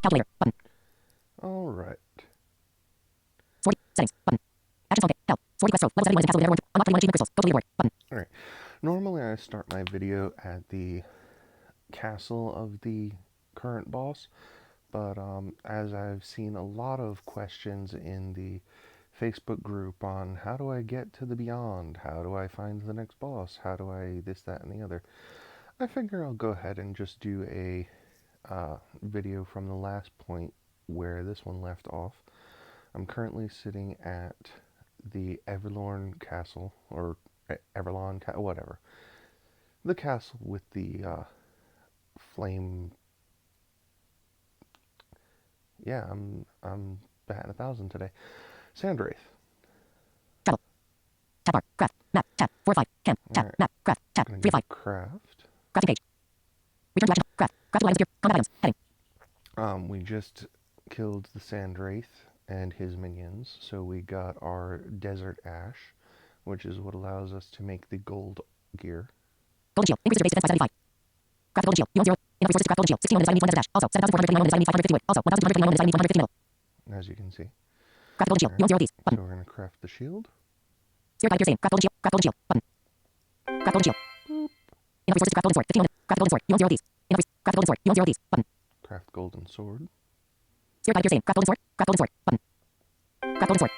Calculator. Button. All right. Swordy. Settings. Button. Action phone. Help. Swordy Quest. Level 71 is in castle leader 1. Unlock 21 achievement crystals. Go to leaderboard. Button. All right. Normally I start my video at the castle of the current boss, but as I've seen a lot of questions in the Facebook group on how do I get to the beyond, how do I find the next boss, how do I this, that, and the other, I figure I'll go ahead and just do a video from the last point where this one left off. I'm currently sitting at the Everlorn Castle, or Everlon, whatever. The castle with the flame. Yeah, I'm batting 1,000 today. Sand Wraith. Travel. Tab bar. Craft. Map. Tab. 4 5. Camp. Tab. Right. Map. Craft. Tab. 3 5. Craft. Crafting page. Return to action. Craft. Crafting items appear. Combat items. Heading. We just killed the Sand Wraith and his minions, so we got our Desert Ash, which is what allows us to make the gold gear. Golden shield. Increase your base defense by 75. Craft the golden shield. You own 0. Enough resources to craft golden shield. 61 is 1 desert ash. Also, 7,429 is 550 wood. Also, 1,229 is 150 metal. As you can see. Craft the golden shield. You own 0 of these. Button. So we're going to craft the shield. Sphere type piercing. Craft golden shield. Craft golden shield. Button. Craft golden shield. Enough resources to craft golden sword. 15 craft golden sword. You own 0 of these. Enough craft golden sword. You own 0 of these. Button. Craft golden sword. Sphere type piercing. Craft golden sword. Craft golden sword. Button. Craft golden sword.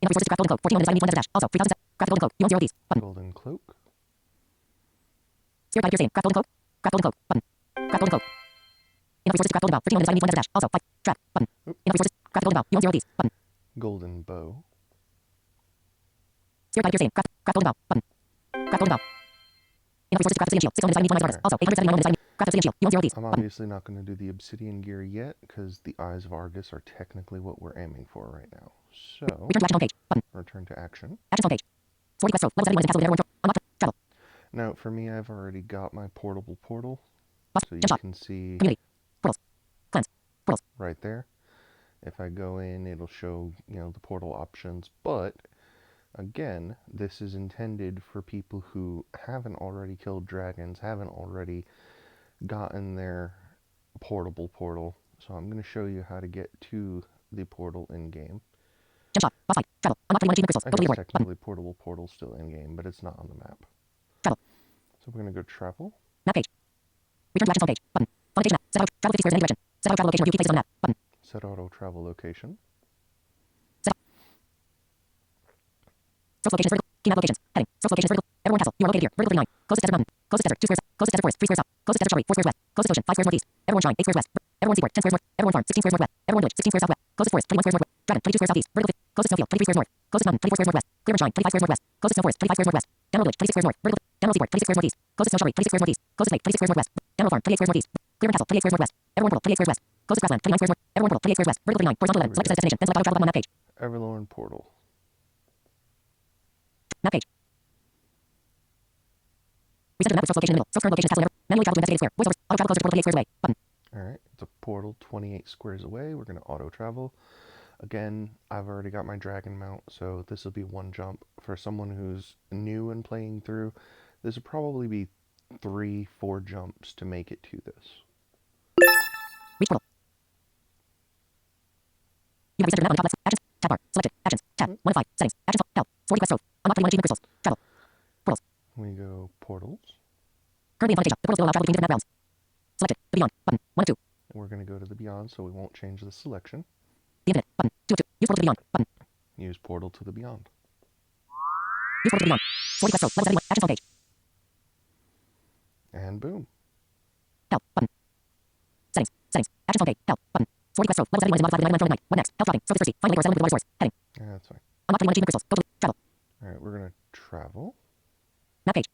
Enough resources to craft golden cloak. 14 is 1 desert ash. Also, 3,000. Craft the golden cloak. You own 0 of these. Button. Golden cloak. Sphere type piercing. Craft golden cloak. Craft golden cloak. Button. Craft golden cloak. Enough resources to craft golden bow. 15 is 1 desert ash. Also, 5. Trap. Button. Enough resources. Craft golden bow. You own 0 of these. Button. Golden bow. Sphere type piercing. Craft golden bow. Button. Craft golden bow. Enough resources to craft obsidian shield. 671 desert ash. Also, 879 is 90. Craft obsidian shield. You own 0 of these. I'm obviously not going to do the obsidian gear yet, because the Eyes of Argus are technically what we're aiming for right now. So, return to action home page. Button. Return to action. Action home page. Swordy Quest. Level 71 is in castle leader 1. Unlock travel. Now, for me, I've already got my portable portal. Boss. So you Jump shot. can see Community. Portals. Clans. Portals. right there. If I go in, it'll show, the portal options. But, again, this is intended for people who haven't already killed dragons, haven't already gotten their portable portal. So I'm going to show you how to get to the portal in-game. Jump shot. Boss fight. Travel. Unlock 21 achievement crystals. I Go to guess leaderboard. technically portable portal's still in-game, but it's not on the map. Travel. So we're going to go travel. Map page. Return to action home page. Button. Foundation map. Set out travel 50 squares in any direction. Set out travel location where you keep places on the map. Button. Set auto travel location. Set out. Source locations vertical. Key map locations. Heading. Source locations vertical. Everyone castle. You are located here. Vertical 39. Closest desert mountain. Closest desert 2 squares. Closest desert forest 3 squares south. Closest desert shrubbery 4 squares west. Closest ocean 5 squares northeast. Everyone shrine 8 squares west. Everyone seaport 10 squares north. Everyone farm 16 squares northwest. Everyone village 16 squares southwest. Closest forest 21 squares northwest. Dragon 22 squares southeast. Vertical. Closest snowfield 23 squares north. Closest mountain 24 squares northwest. Clear shrine 25 squares northwest. Closest snow forest 25 squares northwest. Download village 26 squares north. Vertical. Download seaport 26 squares northeast. Closest snow shrubbery 26 squares northeast. Closest lake 26 squares northwest. Download farm 28 squares northeast. Clear castle 28 squares northwest. Everyone portal 28 squares west. Closest grassland 29 squares north. Everyone portal 28 squares west. Vertical 39. Horizontal land. Select destination. Then select auto travel button on map page. Everlorn portal. Map page. Reset to the map with source location in the middle. Source current location is castle leader. Manually travel to investigate square. VoiceOver. Auto travel closer to portal 28 squares away. Button. Alright, it's a portal 28 squares away. We're going to auto travel. Again, I've already got my dragon mount, so this will be one jump. For someone who's new and playing through, this will probably be 3-4 jumps to make it to this. Reach portal. You have reset to the map on the top left. Actions. Tab bar. Selected. Actions. Tab. 1 of 5. Settings. Actions. Help. Swordy Quest Trove. Unlock 21 achievement crystals. Travel. Portals. We go portals. Currently in the portals will allow travel between different map rounds. Selected. The beyond. Button. 1 of 2. We're going to go to the beyond, so we won't change the selection. The infinite. Button. 2 of 2. Use portal to the beyond. Button. Use portal to the beyond. Use portal to the beyond. Swordy Quest Trove. Level 71. Actions home page. And boom. Help. Button. Settings. Settings. Actions home page. Help. Button. Swordy Quest Trove. Level 71 is in modified with 99 from night. What next? Help dropping. Surface thirsty. Find lake or settlement with the water source. Heading. Yeah, that's fine. Unlock 21 achievement crystals. Go to travel. Alright, we're going to travel. Map page.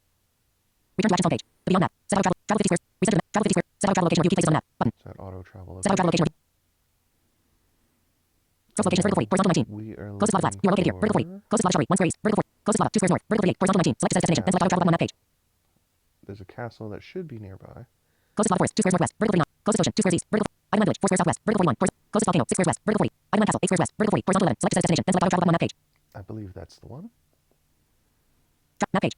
Return to actions home page. The beyond map. Set out travel. Travel 50 squares. Reset to the map. Travel 50 squares. Set out travel location where you keep places on the map. Button. Set auto travel. Set out travel location where you. Source location is vertical 40. Horizontal 19. We are Closest lava flats. You are located here. Vertical 40. Closest lava shrubbery. 1 square east. Vertical 4. Closest lava 2 squares north. Vertical 38. Horizontal 19. Select destination. Then select auto travel button on map page. There's a castle that should be nearby. Closest lava forest 2 squares northwest. Vertical 39. Closest ocean 2 squares east. Vertical. Item village 4 squares southwest. Vertical 41. Closest volcano 6 squares west. Vertical 40. Item castle 8 squares west. Vertical 40. Horizontal 11. Select destination. Then select auto travel button on map page. I believe that's the one. Map page.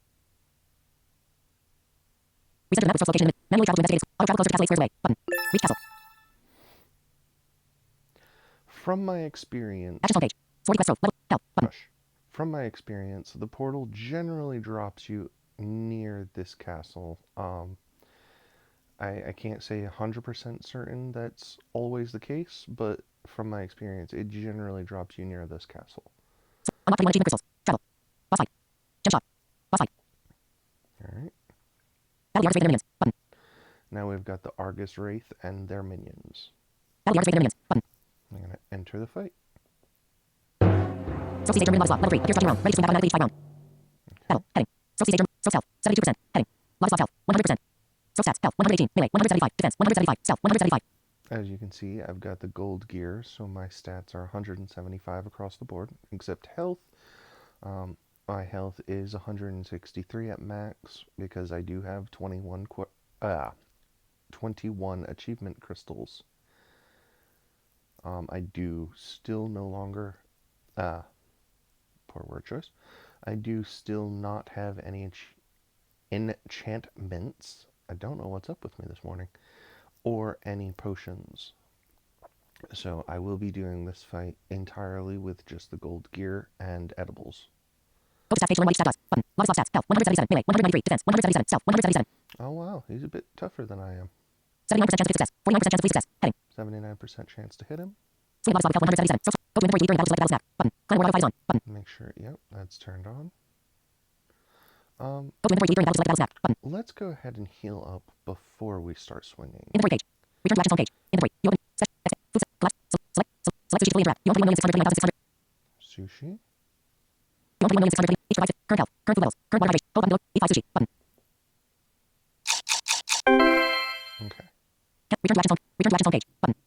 Reset to the map with source location in the manually travel to investigate. Auto travel closer to castle 8 squares away. Button. Reach castle. From my experience... Actions homepage. Swordy Quest level. Help. Button. Hush. From my experience, the portal generally drops you near this castle. I can't say 100% certain that's always the case, but from my experience, it generally drops you near this castle. So, unlock 31 achievement crystals. Travel. Boss fight. Jump shot. Boss fight. Alright. Battle the Argus Wraith and their minions. Button. Now we've got the Argus Wraith and their minions. Battle the Argus Wraith and their minions. Button. I'm going to enter the fight. So Siege German Lava Slot. Level 3. Appears starting round. Ready to swing back automatically each fight round. Battle. Heading. So Siege German. So health. 72%. Heading. Lava Slot health. 100%. So stats. Health. 118. Melee. 175. Defense. 175. Stealth. 175. As you can see, I've got the gold gear, so my stats are 175 across the board, except health. My health is 163 at max because I do have 21 achievement crystals. I do still no longer, poor word choice, I do still not have any enchantments. I don't know what's up with me this morning. Or any potions. So I will be doing this fight entirely with just the gold gear and edibles. Focus stats page. Learn what each stat does. Button. Lava Slot stats. Health. 177. Melee. 193. Defense. 177. Stealth. 177. Oh wow, he's a bit tougher than I am. 79% chance of success. 49% chance of free success. Heading. 79% chance to hit him. Swing Lava Slot health. 177. So go to inventory during battle. Select battle snack. Button. Clan War auto fight is on. Button. Make sure, yep, that's turned on. Go to inventory during battle. Select battle snack. Button. Let's go ahead and heal up before we start swinging. Inventory page. Return to actions homepage. Inventory. You open. Set. Exit. Food set. Collect. Select. Select sushi to fully interact. You own 31,629,600. Sushi? You own 31,620. Each provides it. Current health. Current food levels. Current water hydration. Hold button below. Eat 5 sushi. Button. Okay. Return to actions home. Return to actions homepage. Button.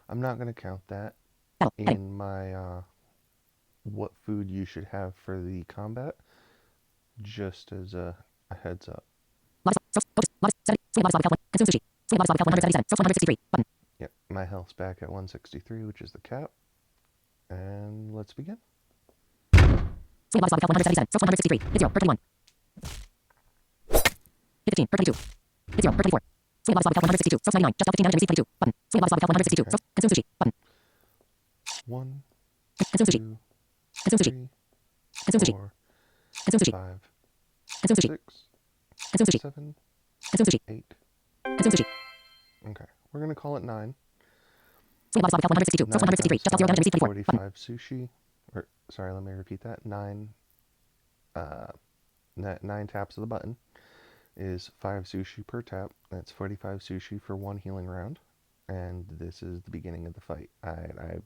I'm not going to count that Battle. Heading. in my what food you should have for the combat, just as a heads up. Lava Slot. Focus. Lava. 70. Swing Lava Slot health. Consume sushi. Swing Lava Slot health. 177. So 163. Button. Yep, my health's back at 163, which is the cap. And let's begin. Swing Lava Slot health. 177. So 163. Hit 0. Per 21. Hit 15. Per 22. Hit 0. Per 24. Swing Lava Slot health. 162. So 99. Just dealt 15 damage and received 22. Button. Swing Lava Slot health. 162. So consume sushi. Button. 1, Consume sushi. 2, Consume sushi. 3, Consume sushi. 4, Consume sushi. 5, Consume sushi. 6, Consume sushi. 7, Consume sushi. 8. Consume sushi. Okay, we're going to call it 9. Swing Lava Slot health. 162. So 163. Just dealt 0 damage and received 24. Button. 45 sushi. Or, sorry, let me repeat that. 9 taps of the button is 5 sushi per tap. That's 45 sushi for 1 healing round. And this is the beginning of the fight. I'm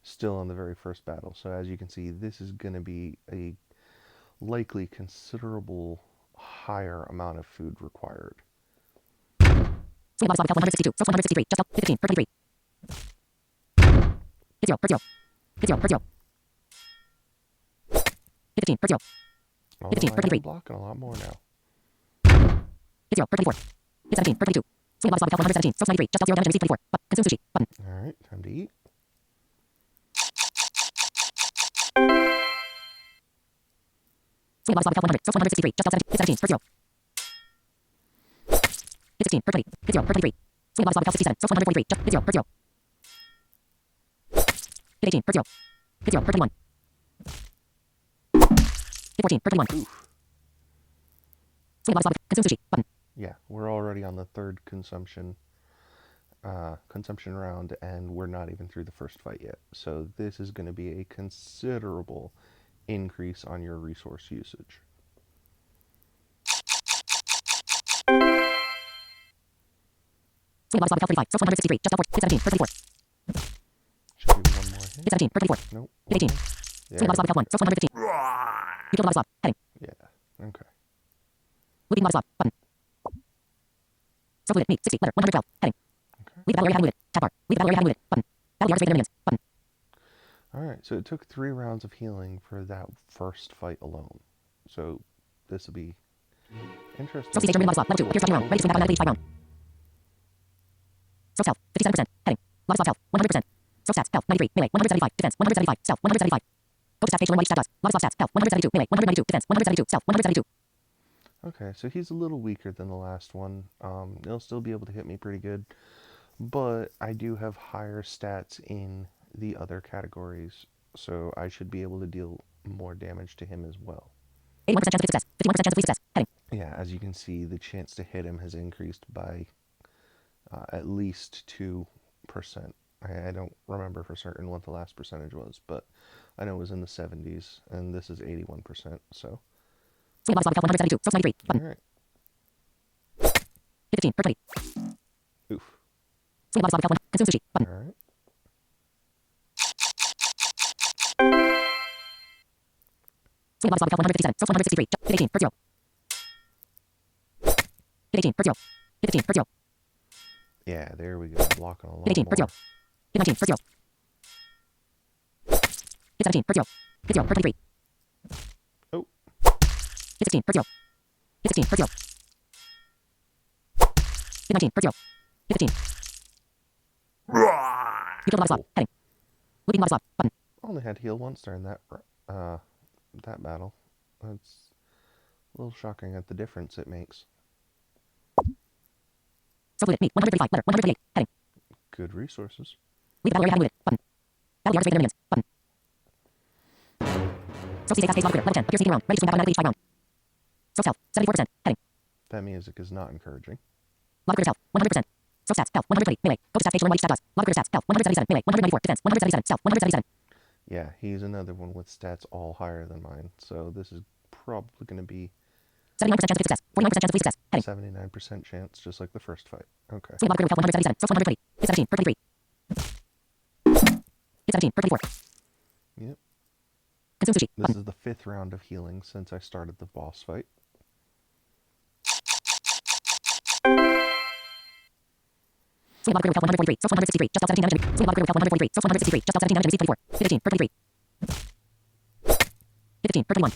still on the very first battle. So as you can see, this is going to be a likely considerable higher amount of food required. Swing Lava Slot health. 162. So 163. Just dealt 15. Per 23. Hit 0. Per 0. Hit 0. Per 0. Hit 15. Per 0. Although 15. Per I am 23. blocking a lot more now. Hit 0. Per 24. Hit 17. Per 22. Swing Lava Slot health. 117. So 93. Just dealt 0 damage and received 24. But consume sushi. Button. Alright, time to eat. Swing Lava Slot health. 100. So 163. Just dealt 17. Hit 17. Per 0. Hit 16. Per 20. Hit 0. Per 23. Swing Lava Slot health. 67. So 143. Just hit 0. Per 0. Hit 18. Per 0. Hit 0. Per 21. Hit 14. Per 21. Oof. Swing Lava Slot. Consume sushi. Button. Yeah, we're already on the third consumption round, and we're not even through the first fight yet. So this is going to be a considerable increase on your resource usage. Swing Lava Slot health. 35. So 163. Just dealt 4. Hit 17. Per 24. Should be one more hit. Hit 17. Per 24. Nope. Hit 18. There Swing Lava Slot health. 1. So 115. You killed Lava Slot. Heading. Yeah, okay. Looping Lava Slot. Button. So fluid. Meat. 60. Letter. 112. Heading. Okay. Leave the battle area having looted. Tab bar. Leave the battle area having looted. Button. Battle the Argus Wraith and their minions. Button. Alright, so it took 3 rounds of healing for that first fight alone. So this will be interesting. So Siege German Lava Slot. Level 2. Appears starting round. Ready to swing back automatically each fight round. So health. 57%. Heading. Lava Slot health. 100%. So stats. Health. 93. Melee. 175. Defense. 175. Stealth. 175. Go to stats page to learn what each stat does. Lava Slot stats. Health. 172. Melee. 192. Defense. 172. Stealth. 172. Okay, so he's a little weaker than the last one. He'll still be able to hit me pretty good, but I do have higher stats in the other categories, so I should be able to deal more damage to him as well. 81% chance of success. 51% chance of success. Heading. Yeah, as you can see, the chance to hit him has increased by at least 2%. I don't remember for certain what the last percentage was, but I know it was in the 70s, and this is 81%, so. Swing body slot 172. So 93. Button. Alright. 15. Per 20. Oof. Swing body slot 1. Consume sushi. Button. Alright. Swing body slot 157. So 163. Hit 18. Per 0. Hit 18. Per 0. Hit 15. Per 0. Yeah, there we go. Blocking a lot Hit 18. Per 0. more. Hit 19. Per 0. Hit 17. Per 0. Hit 0. Per 23. Oh. Hit 16. Per 0. Hit 16. Per 0. Hit 19. Per 0. Hit 15. You killed a body slot. Heading. Looping body slot. Button. Only had to heal once during that battle. That's a little shocking at the difference it makes. So fluid. Meat. 135. Letter. 138. Heading. Good resources. Leave the battle area having looted. Button. Battle yard is rated in millions. Button. So CJ fast paced log critter. Level 10. Appears sneaking around. Ready to swing battle automatically each 5 round. So health. 74%. Heading. That music is not encouraging. Log critter's health. 100%. So stats. Health. 120. Melee. Focus stats. Page 1 what each stat does. Log critter stats. Health. 177. Melee. 194. Defense. 177. Stealth. 177. Yeah, he's another one with stats all higher than mine, so this is probably going to be 79% chance of success. 49% chance of success. Heading. 79% chance, just like the first fight. Okay. Swing log critter with health 177. So 120. Hit 17. Per 23. Hit 17. Per 24. Yep. Consume sushi. This Button. is the 5th round of healing since I started the boss fight. Swing log critter with health 143. So 163. Just dealt 17 damage. Swing log critter with health 143. So 163. Just dealt 17 damage. Received 34. Hit 18. Per 23. Hit 15. Per 21.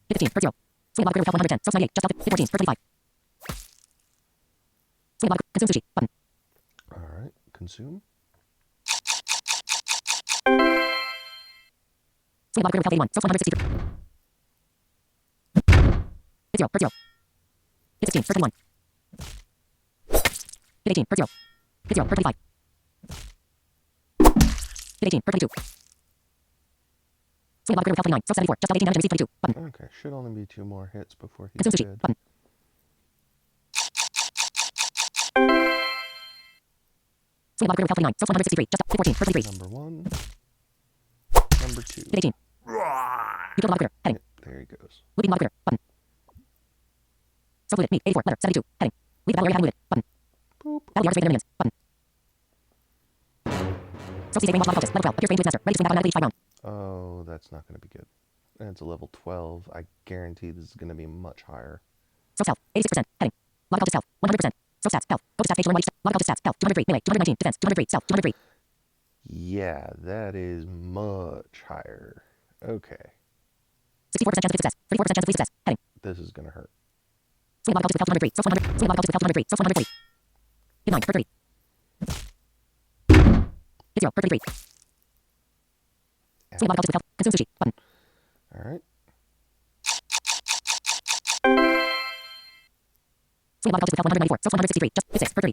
Hit 15. Per 0. Swing log critter with health 110. So 98. Just dealt hit 14. Per 25. Swing log. Consume sushi. Button. Alright, consume. Swing log critter with health 81. So 160. Hit 0. Per 0. Hit 16. Per 21. Hit 18. Per 0. Hit 0. Per 25. Hit 18. Per 22. Swing log critter with health 29. So 74. Just dealt 18 damage. Received 22. Button. Okay, should only be 2 more hits before he's Consume sushi. dead. Button. Swing log critter with health 29. So 163. Just hit 14. Per 23. Number 1. Number 2. Hit 18. You killed a log critter. Heading. Yep, there he goes. Looping log critter. Button. So fluid. Meat. 84. Letter. 72. Heading. Leave the battle area having looted. Button. Boop. Battle yard is rated in millions. Button. So CJ brainwash log cultist. Level 12. Appears range with master. Ready to swing battle automatically each 5 round. Oh, that's not going to be good. And it's a level 12. I guarantee this is going to be much higher. So health. 86%. Heading. Log cultist health. 100%. So stats. Health. Focus stats. Page 1 what each. Log cultist stats. Health. 203. Melee. 219. Defense. 203. Stealth. 203. Yeah, that is much higher. Okay, 64% chance of success. 34% chance of success. Heading. this is going to hurt. Swing log cultist with health 103. So 100. Swing log cultist with health 103. So 140. Hit 9. Per 30. Hit 0. Per 33. Swing log cultist with health. Consume sushi. Button. Alright. Swing log cultist with health 194. So 163. Just hit 6. Per 30.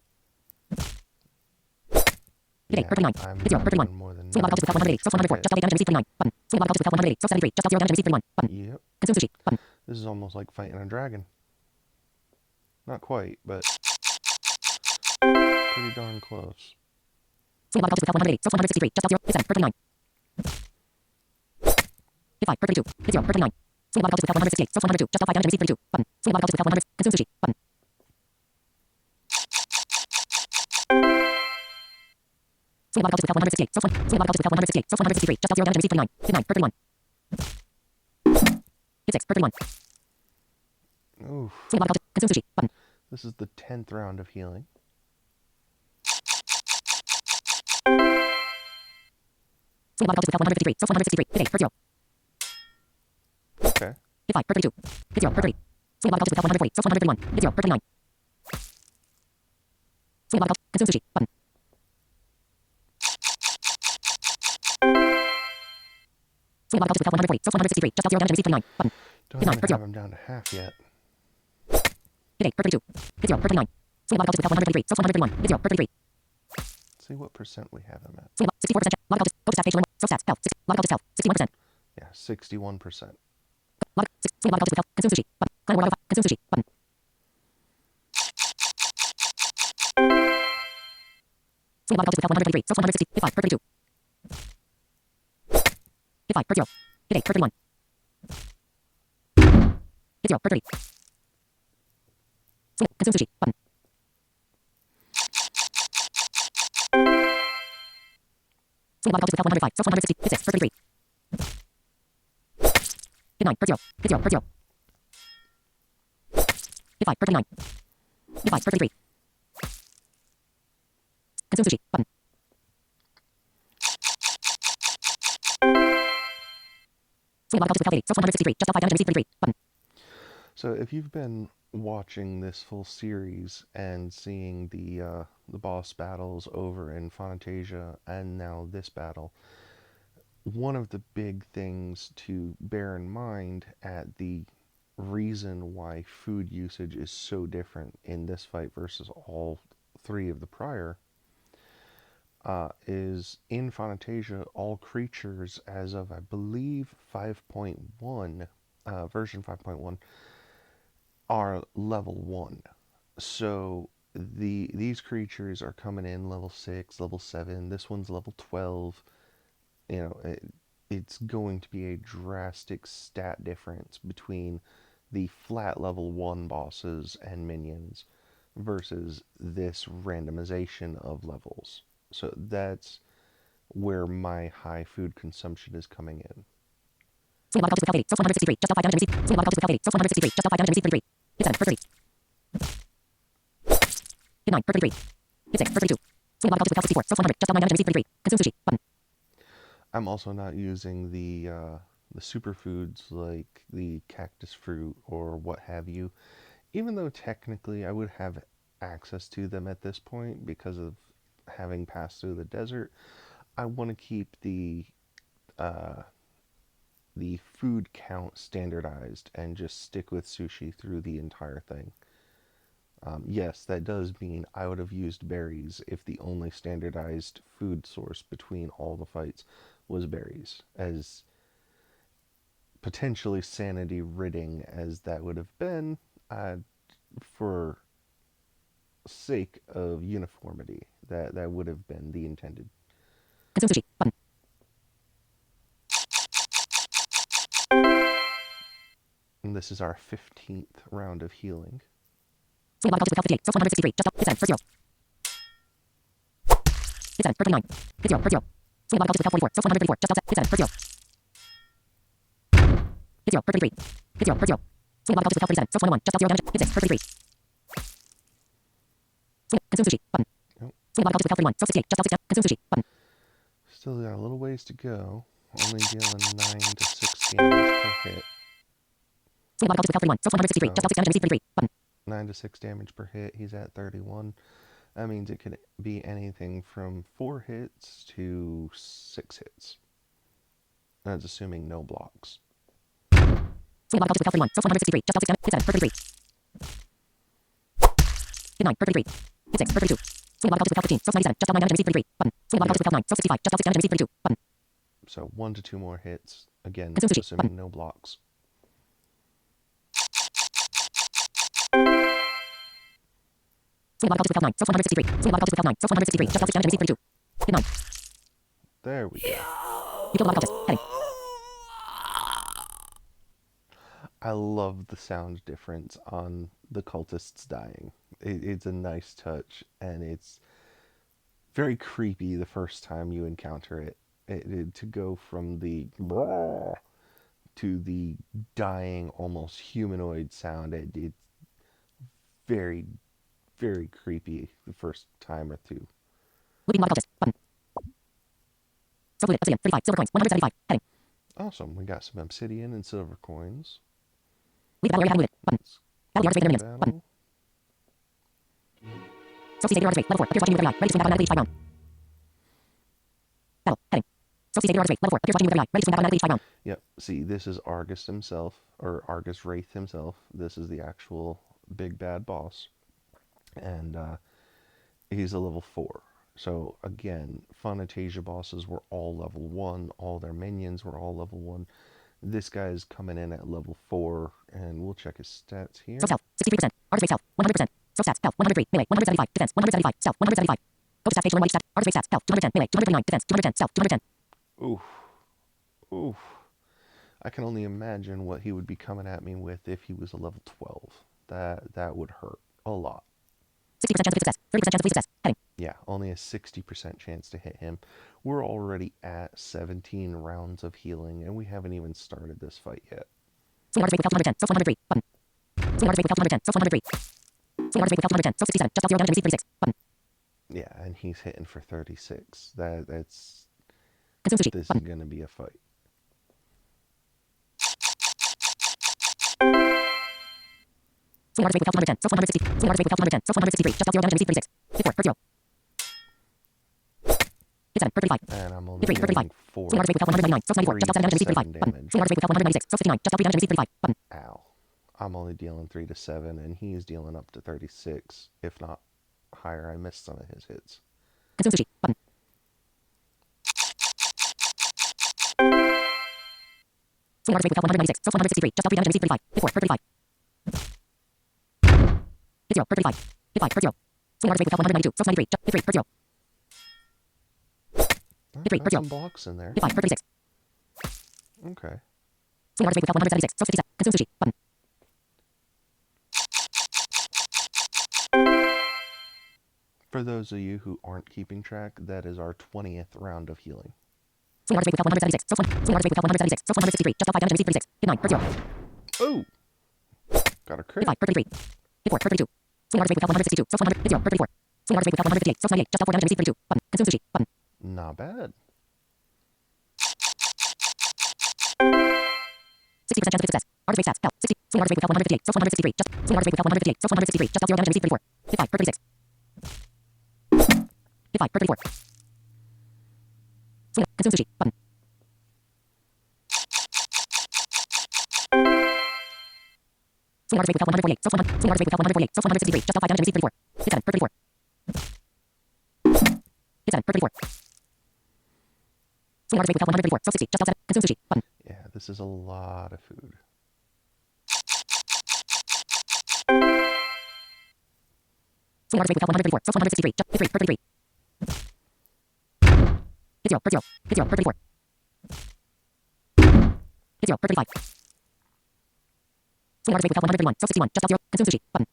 Hit 8. Per 39. I'm Hit 0. Per 31. doing more than Swing log cultist with health 180. So 104. Just dealt 8 damage. Received 39. Button. Swing log cultist with health 180. So 73. Just dealt 0 damage. Received 31. Button. Yep. Consume sushi. Button. This is almost like fighting a dragon. Not quite, but pretty darn close. Swing log cultist with health 180. So 163. Just dealt 0. Hit 7. Per 39. Hit 5. Per 32. Hit 0. Per 29. Swing log cultist with health 168. So 102. Just dealt 5 damage. Received 32. Button. Swing log cultist with health 100. Consume sushi. Button. Swing log cultist with health 168. So 1. Swing log cultist with health 168. So 163. Just dealt 0 damage. Received 39. Hit 9. Per 31. Hit 6. Per 31. Oof. Swing log cultist. Consume sushi. Button. This is the 10th round of healing. Swing log cultist with health 153. So 163. Hit 8. Per 0. Okay. Hit 5. Per 32. Hit 0. Per 30. Swing log cultist with health 140. So 131. Hit 0. Per 39. Swing log cultist. Consume sushi. Button. Swing log cultist with health 140. So 163. Just dealt 0 damage. Received 39. Button. Don't Hit 9. even Per 0. have him down to half yet. Hit 8. Per 32. Hit 0. Per 39. Swing log cultist with health 123. So 131. Hit 0. Per 33. Let's see what percent we have him at. Swing log 64% chance. Log cultist. Go to stat page. So stats. Health. Log health. 61%. Yeah, 61%. Log. Swing log health. Consume sushi. Button. Climb log. Consume sushi. Button. Swing log health 133. So 160. Hit 5 per 32. Hit 5 per 0. Hit 8 per 31. Hit 0 per 30. Swing. Consume sushi. Button. Swing log health 105. So 160. Hit 6 per 33. Hit 9 per 0. Hit 0 per 0. Hit 5 per 29. Hit 5 per 33. Consume sushi. Button. Swing log health 80. So 163. Just L5 damage and receive 33. Button. So if you've been watching this full series and seeing the boss battles over in Fantasia and now this battle, one of the big things to bear in mind at the reason why food usage is so different in this fight versus all three of the prior is in Fantasia, all creatures as of I believe 5.1, version 5.1, are level 1. So these creatures are coming in level 6, level 7. This one's level 12. You know, it's going to be a drastic stat difference between the flat level 1 bosses and minions versus this randomization of levels. So that's where my high food consumption is coming in. Swing log health 80. So 163. Just L5 damage and receive. Swing log health 80. So 163. Just L5 damage and receive 33. Hit 7 per 30. Hit 9 per 33. Hit 6 per 32. Swing log health 64. So 100. Just L9 damage and receive 33. Consume sushi. Button. I'm also not using the superfoods like the cactus fruit or what have you, even though technically I would have access to them at this point because of having passed through the desert. I want to keep the food count standardized and just stick with sushi through the entire thing. Yes, that does mean I would have used berries if the only standardized food source between all the fights was berries, as potentially sanity ridding as that would have been, for sake of uniformity, that would have been the intended. Consume sushi. Button. And this is our 15th round of healing. Swing log health 58. So 163. Just L. Hit 7 per 0. Hit 7 per 29. Hit 0 per 0. Swing log health 44. So 134. Just L. Hit 7 per 0. Hit 0 per 33. Hit 0 per 0. Swing log health 37. So 21. Just L 0 damage. Hit 6 per 33. Swing. Consume sushi. Button. Yep. Swing log health 31. So 68. Just L 6 damage. Consume sushi. Button. Still got a little ways to go. Only dealing 9 to 6 damage per hit. Swing log health 31. So 163. Just L 6 damage and receive 33. Button. 9 to 6 damage per hit. He's at 31. That means it could be anything from 4 hits to 6 hits. That's assuming no blocks. Swing log health 31. So 163. Just L 6 damage. Hit 7 per 33. Hit 9 per 33. Hit 6 per 32. Swing log health 15. So 97. Just L 9 damage and receive 33. Button. Swing log health 9. So 65. Just L 6 damage and receive 32. Button. So 1 to 2 more hits. Again, Consume sushi. assuming no blocks. Swing log health 9. So 163. Swing log health 9. So 163. Just L 6 damage and receive 32. Hit 9. There we go. You killed log health. Heading. I love the sound difference on the cultists dying. It's a nice touch, and it's very creepy the first time you encounter it. To go from the to the dying, almost humanoid sound, it's very, very creepy the first time or two. Looping log cultist. Button. So fluid. Obsidian. 35. Silver coins. 175. Heading. Awesome. We got some obsidian and silver coins. Leave the battle area having looted. Button. Battle yard is rated minions. Button. So C-Save yard is rate. Level 4. Appears watching you with every eye. Ready to swing back automatically each 5 round. Battle. Heading. So C-Save yard is rate. Level 4. Appears watching you with every eye. Ready to swing back automatically each 5 round. Yep. See, this is Argus himself, or Argus Wraith himself. This is the actual big bad boss. And he's a level 4. So again, Fantasia bosses were all level 1, all their minions were all level 1. This guy's coming in at level 4, and we'll check his stats here. Soap health, 63%. Artist health, 100%. Soap stats, health, 103. Melee, 175. Defense, 175. Stealth, 175. Focus stats, page 1 stat. Artist stats, health, 210. Melee, 229. Defense, 210. Stealth, 210. Oof. Oof. I can only imagine what he would be coming at me with if he was a level 12. That would hurt a lot. 60% chance of success, 30% chance of success. Heading. Yeah, only a 60% chance to hit him. We're already at 17 rounds of healing, and we haven't even started this fight yet. Swing artist rate with health 110. Soap 103. Button. Swing artist rate with health 110. Soap 103. Swing artist rate with health 110. Soap 67. Just dealt 0 damage and receive 36. Button. Yeah, and he's hitting for 36. That's Consume sushi. this Button. is gonna be a fight. Swing artist rate with health 110. Soap 160. Swing artist rate with health 110. Soap 163. Just dealt 0 damage and receive 36. Hit 4. Hurt 0. Hit 7. Hurt 35. And I'm only Hit 3. Hurt 35. dealing 4. Swing artist rate with health 199. Soap 94. Just dealt 7 damage and receive 35. Button. Swing artist rate with health 196. Soap 59. Just dealt 3 damage and receive 35. Button. Ow. I'm only dealing 3 to 7, and he's dealing up to 36, if not higher. I missed some of his hits. Consume sushi. Button. Swing artist rate with health 196. Soap 163. Just dealt 3 damage and receive 35. Hit 4. Hurt 35. Hit 0. Hurt 35. Hit 5. Hurt 0. Swing artist rate with health 192. Soap 93. Just hit 3. Hurt 0. Hit 3. Hurt Got 0. some blocks in there. Hit 5. Hurt 36. Okay. Swing artist rate with health 176. Soap 57. Consume sushi. Button. For those of you who aren't keeping track, that is our 20th round of healing. Swing artist rate with health 176. Soap 1. Swing artist rate with health 176. Soap 163. Just dealt 5 damage and receive 36. Hit 9. Hurt 0. Oh! Got a Hit crit. 5. Hurt 33. Hit 4. Hurt 32. Swing artist rate with health 162. Soap 100. Hit 0. Hurt 34. Swing artist rate with health 158. Soap 98. Just dealt 4 damage and receive 32. Button. Consume sushi. Button. Not bad. 60% chance of success. Artist rate stats. Health. 60. Swing artist rate with health 158. Soap 163. Just. Swing artist rate with health 158. Soap 163. Just dealt 0 damage and receive 34. Hit 5. Hurt 36. Hit 5. Hurt 34. Swing. Consume sushi. Button. Swing artist rate with health 148. Soap 100. Swing artist rate with health 148. Soap 163. Just dealt 5 damage and receive 34. Hit 7. Hurt 34. Hit 7. Hurt 34. Swing artist rate with health 134. Soap 60. Just dealt 7. Consume sushi. Button. Yeah, this is a lot of food. Swing artist rate with health 134. Soap 163. Just hit 3. Hurt 33. Hit 0. Hurt 0. Hit 0. Hurt 34. Hit 0. Hurt 35. Swing artist rate with health 131. Soap 61. Just dealt 0. Consume sushi. Button.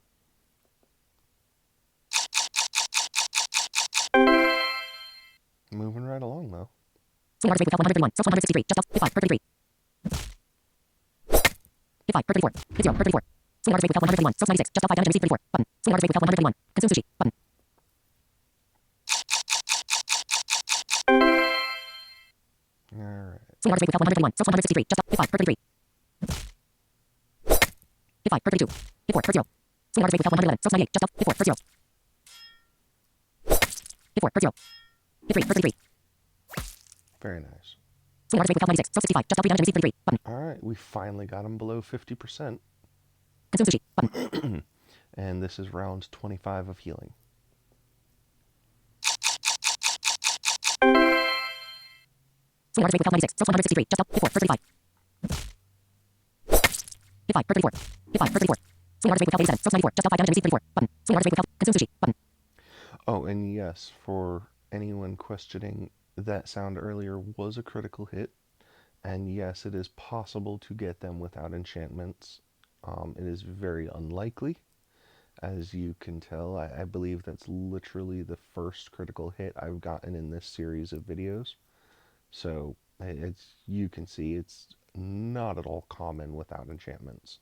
Moving right along, though. Swing artist rate with health 131. Soap 163. Just dealt. Hit 5. Hurt 33. Hit 5. Hurt 34. Hit 0. Hurt 34. Swing artist rate with health 131. Soap 96. Just dealt 5 damage and receive 34. Button. Swing artist rate with health 131. Consume sushi. Button. Alright. Swing artist rate with health 131. Soap 163. Just dealt. Hit 5. Hurt 33. Hit 5. Hurt 32. Hit 4. Hurt 0. Swing artist rate with health 111. Soap 98. Just dealt. Hit 4. Hurt 0. Hit 4. Hurt 0. Hit 3. Hurt 33. Very nice. Swing artist rate with health 96. Soap 65. Just dealt 3 damage and receive 33. Button. Alright, we finally got him below 50%. Consume sushi. Button. And this is round 25 of healing. Swing artist rate with health 96. Soap 163. Just dealt. Hit 4. Hurt 35. Hit 5. Hurt 34. Hit 5. Hurt 34. Swing artist rate with health 87. Soap 94. Just dealt 5 damage and receive 34. Button. Swing artist rate with health. Consume sushi. Button. Oh, and yes, for anyone questioning, that sound earlier was a critical hit. And yes, it is possible to get them without enchantments. It is very unlikely. As you can tell, I believe that's literally the first critical hit I've gotten in this series of videos. So, it's, you can see it's not at all common without enchantments.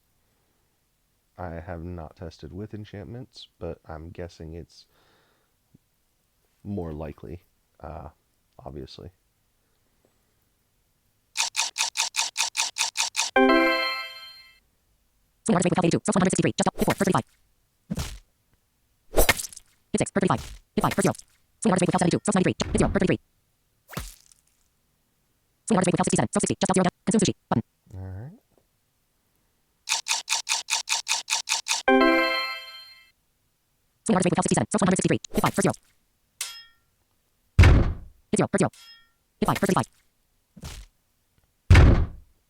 I have not tested with enchantments, but I'm guessing it's more likely, obviously. Swing artist rate with health 82. Soap 163. Just dealt. Hit 4. Hurt 35. Hit 6. Hurt 35. Hit 5. Hurt 0. Swing artist rate with health 72. Soap 93. Hit 0. Hurt 33. Swing artist rate with health 67. Soap 60. Just dealt 0 damage. Consume sushi. Button. Alright. Swing artist rate with health 67. Soap 163. Hit 5. Hurt 0. 0, per 0. Hit 5, per 35.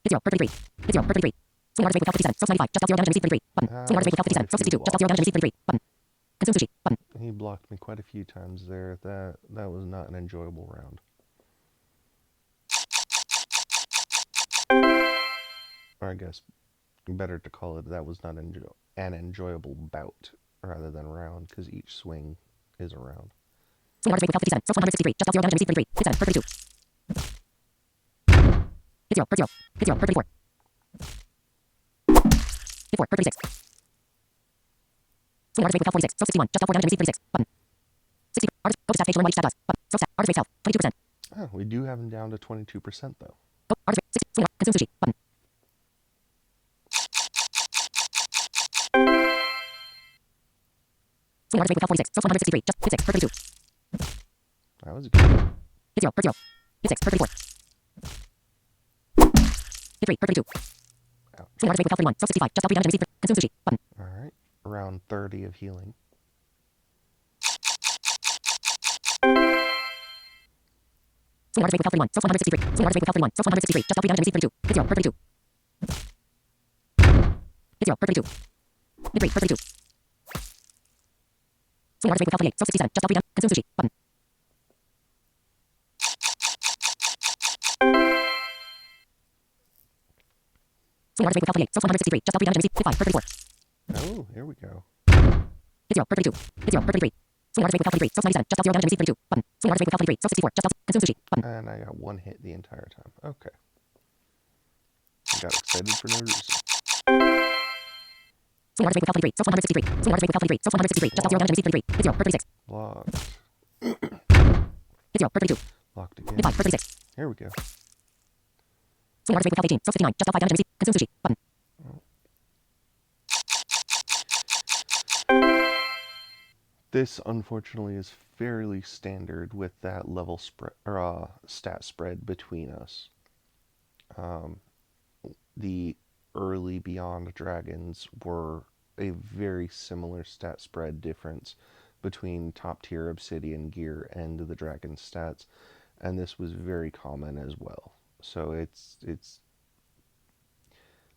Hit 0, per 33. Hit 0, per 33. Swing artist rate without 57. Source 95. Just out 0 damage and receive 33. Button. Swing artist rate without 57. Source 62. Just out 0 damage and receive 33. Button. Consume sushi. Button. He blocked me quite a few times there. That was not an enjoyable round. Or I guess better to call it that was not an enjoyable bout rather than round, because each swing is a round. Swing artist rate without 57. Source 163. Just out 0 damage and receive 33. Hit 7, per 32. Hit 0, per 0. Hit 0, per 34. Hit 4, per 36. Swing artist rate without 46. Source 61. Just out 4 damage and receive 36. Button. 60. Artist. Go to stat page to learn what each stat does. Button. So stat. Artist rate health. 22%. Oh, we do have him down to 22% though. Oh, artist rate. 60. Swing. Consume sushi. Button. Swing artist rate without 46. Source 163. Just hit 6, per 32. That was good. Hit 0, per 0. Hit 6, per 34. Hit 3, per 32. Ouch. Swing artist rate without 31. Source 65. Just out 3 damage and receive. Consume sushi. Button. Alright. Round 30 of healing. Swing artist rate without 31. Source 163. Swing artist rate without 31. Source 163. Just out 3 damage and receive 32. Hit 0, per 32. Hit 0, per 32. Hit 3, per 32. Swing artist rate without 28. Source 67. Just out 3 damage. Consume sushi. Button. Swing artist rate without 28. Source 163. Just out 3 damage and receive. Hit 5, per 34. Oh, here we go. Hit 0, per 32. Hit 0, per 33. Swing artist rate without 23. Source 97. Just out 0 damage and receive 32. Button. Swing artist rate without 23. Source 64. Just out. Consume sushi. Button. And I got one hit the entire time. Okay. I got excited for no reason. Swing artist rate without 23. Source 163. Swing artist rate without 23. Source 163. Just out 0 damage and receive 33. Hit 0, per 36. Blocked. Hit 0, per 32. Blocked again. Hit 5, per 36. Here we go. Swing artist rate without 18. Source 59. Just out 5 damage and receive. Consume sushi. Button. This, unfortunately, is fairly standard with that level spread or stat spread between us. The early Beyond Dragons were a very similar stat spread difference between top tier obsidian gear and the dragon stats, and this was very common as well. So it's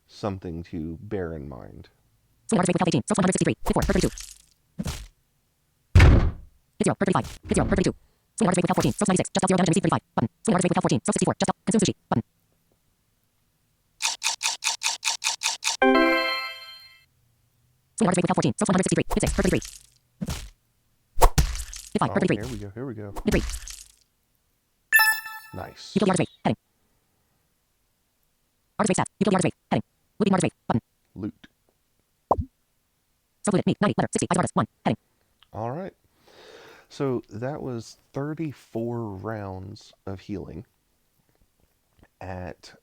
something to bear in mind. Swing artist rate without 18. Source 163. Hit 4, per 32. Hit 0, per 35. Hit 0, per 32. Swing artist rate without 14. Source 96. Just out 0 damage and receive 35. Button. Swing artist rate without 14. Source 64. Just out. Consume sushi. Button. Swing artist rate without 14. Source 163. Hit 6, per 33. Hit 5, per 33. Here we go, here we go. Hit 3. Nice. You kill the artist rate. Heading. Artist rate stats. You kill the artist rate. Heading. Looting artist rate. Button. Loot. Self-looted. Me. 90. Letter. 60. Item artist. 1. Heading. Alright. So that was 34 rounds of healing at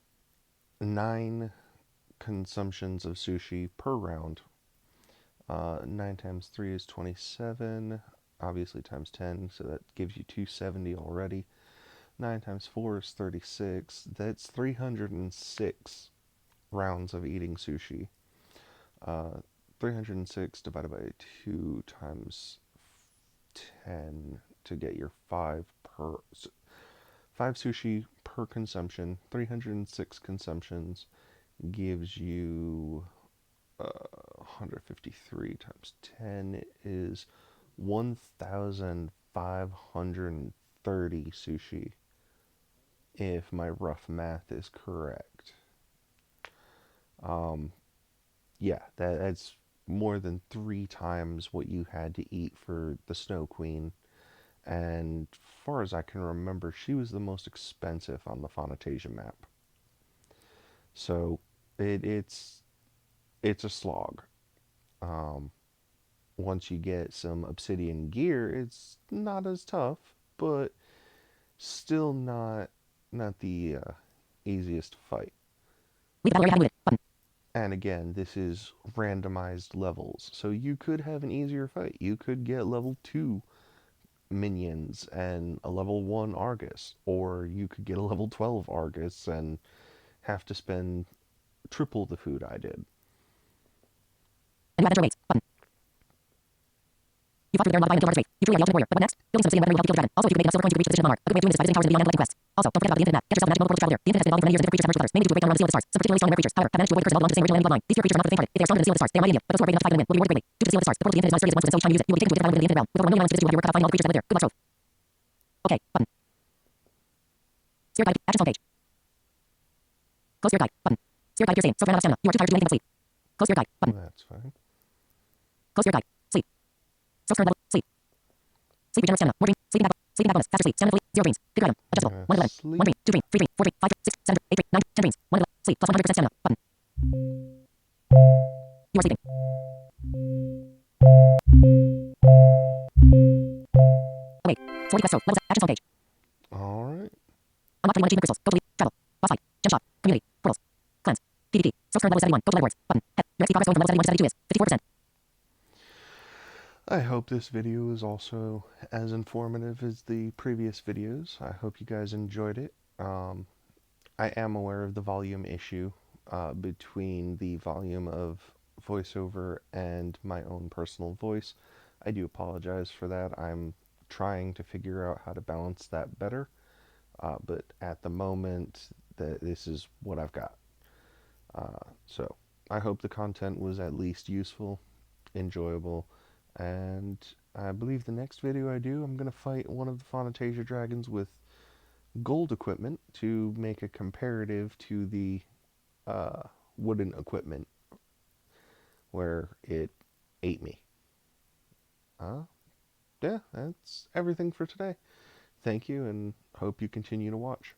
9 consumptions of sushi per round. 9 times 3 is 27, obviously times 10, so that gives you 270 already. 9 times 4 is 36. That's 306 rounds of eating sushi. 306 divided by 2 times 10 to get your 5 sushi per consumption. 306 consumptions gives you 153 times 10 is 1,530 sushi, if my rough math is correct. Yeah, that's more than 3 times what you had to eat for the Snow Queen, and far as I can remember, she was the most expensive on the Fantasia map. So it's a slog. Once you get some obsidian gear, it's not as tough, but still not the easiest to fight. Leave battle area unlooted. Button. And again, this is randomized levels, so you could have an easier fight. You could get level 2 minions and a level 1 Argus, or you could get a level 12 Argus and have to spend triple the food I did. And adventure waits. Button. You fought through the barrier and modified the Wraith. You truly are the ultimate warrior. But what next? Building some obsidian weapon will help you kill the dragon. Also, if you can make enough silver coins, you can reach the position of monarch. A good way of doing this is by visiting towers in the beyond collecting quests. Also, don't forget about the infinite map. Get yourself a magic multiple traveler. The infinite has been evolving for many years into different creatures have merged with others, mainly due to a breakdown around the seal of the stars. Some particularly strong rare creatures, however, have managed to avoid the curse of all belonging to the same original alien bloodline. These fewer creatures are not the faint-hearted. If they are stronger than the seal of the stars, they are mighty in but those who are brave enough to fight and win will be rewarded greatly. Due to the seal of the stars, the portal to the infinite is mysterious once, and so each time you use it, you will be taken to a different island within the infinite realm. With over 1 million islands to visit, you will have your work cut out finding all the creatures that live there. Good luck, Trove. Okay, button. Sphere guide, actions on page. Close sphere guide, button. Sphere guide appears same, so ran out of stamina. You are too tired to do anything but sleep. Close sphere guide, button. That's fine. Close sphere guide, sleep. Source current level, sleep. Sleep regenerates stamina, more dream, sleeping back bonus, faster sleep, stamina fully, 0 dreams. Good item, adjustable, 1 of 11, 1 dream, 2 dream, 3 dream, 4 dream, 5 dream, 6, 7 dream, 8 dream, 9, 10 dreams, 1 of 11, sleep, plus 100% stamina, button. You are sleeping. Awake, Swordy Quest, level set, actions on page. Alright. Unlock 31 achievement crystals, go to lead, travel, boss fight, gem shop, community, portals, cleanse, PvP, source current level 71, go to leaderboards, button, head, your XP progress going from level 71 to 72 is 54%. I hope this video is also as informative as the previous videos. I hope you guys enjoyed it. I am aware of the volume issue between the volume of VoiceOver and my own personal voice. I do apologize for that. I'm trying to figure out how to balance that better, but at the moment, this is what I've got. So I hope the content was at least useful, enjoyable, and I believe the next video I do, I'm going to fight one of the Fantasia dragons with gold equipment to make a comparative to the wooden equipment where it ate me. Yeah, that's everything for today. Thank you, and hope you continue to watch.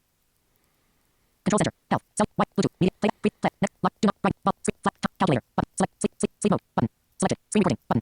Control center, health, self, white, Bluetooth, media, play, free, play, next, lock, do not, right, ball, sleep, flat, calculator, button, select, sleep, mode, button, selected, screen recording, button.